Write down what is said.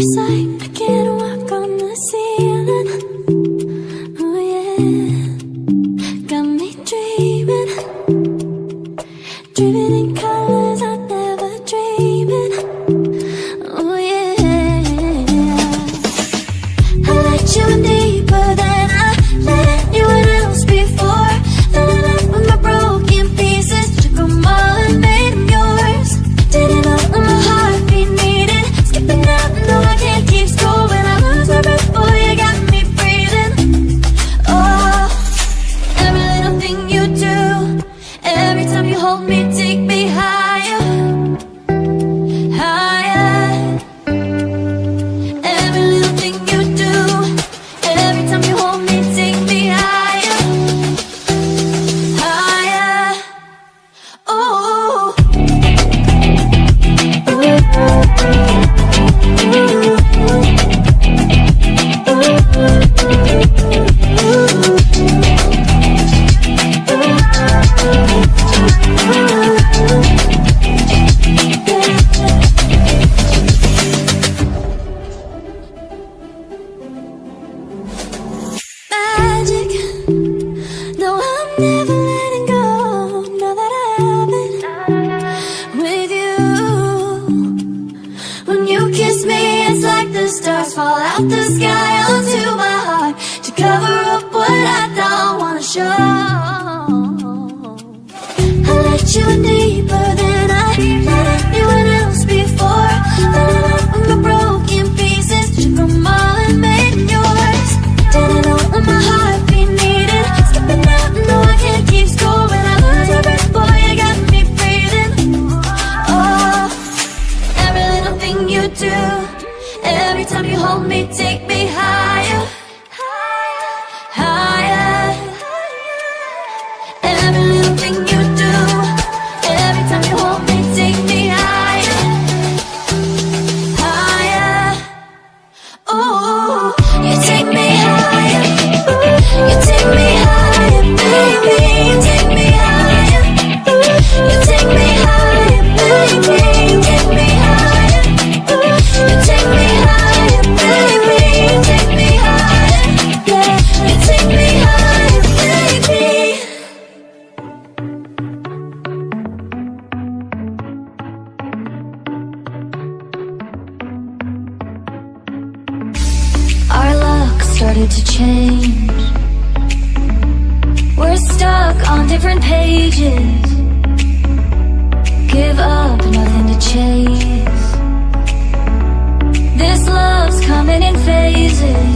It's like I can't walk on the ceiling. Oh yeah, got me dreaming, dreaming in colors I never dreamed. Oh yeah, I let you in deeper than I let anyone else before. Filling up with my broken pieces, took them all and made them yours. Didn't know what my heartbeat needed, skipping out, no I can't keep score. When I lose my breath, boy, you got me breathing. Oh, every little thing you do, every time you hold me, take me higher, higher. Every little thing you do, every time you hold me, take me higher, higher. Oh, magic. No, I'm never letting go. Now that I have it with you. When you kiss me, it's like the stars fall out the sky onto my heart to cover up what I don't wanna show. I let you in deeper than I let anyone else before. Filling up with my broken pieces, took them all and made them yours. Didn't know what my heartbeat needed, skipping out, no I can't keep score. When I lose my breath, boy, you got me breathing. Oh, every little thing you do, every time you hold me, take me higher, higher. Every little thing you do, every time you hold me, take me higher, higher. Oh, you take me higher, you take me higher, baby, you take me higher, you take me higher, baby, you take me higher, you take me higher, baby, you take me higher, yeah, you take me higher, baby. Our luck started to change. We're stuck on different pages. Give up, nothing to chase. This love's coming in phases.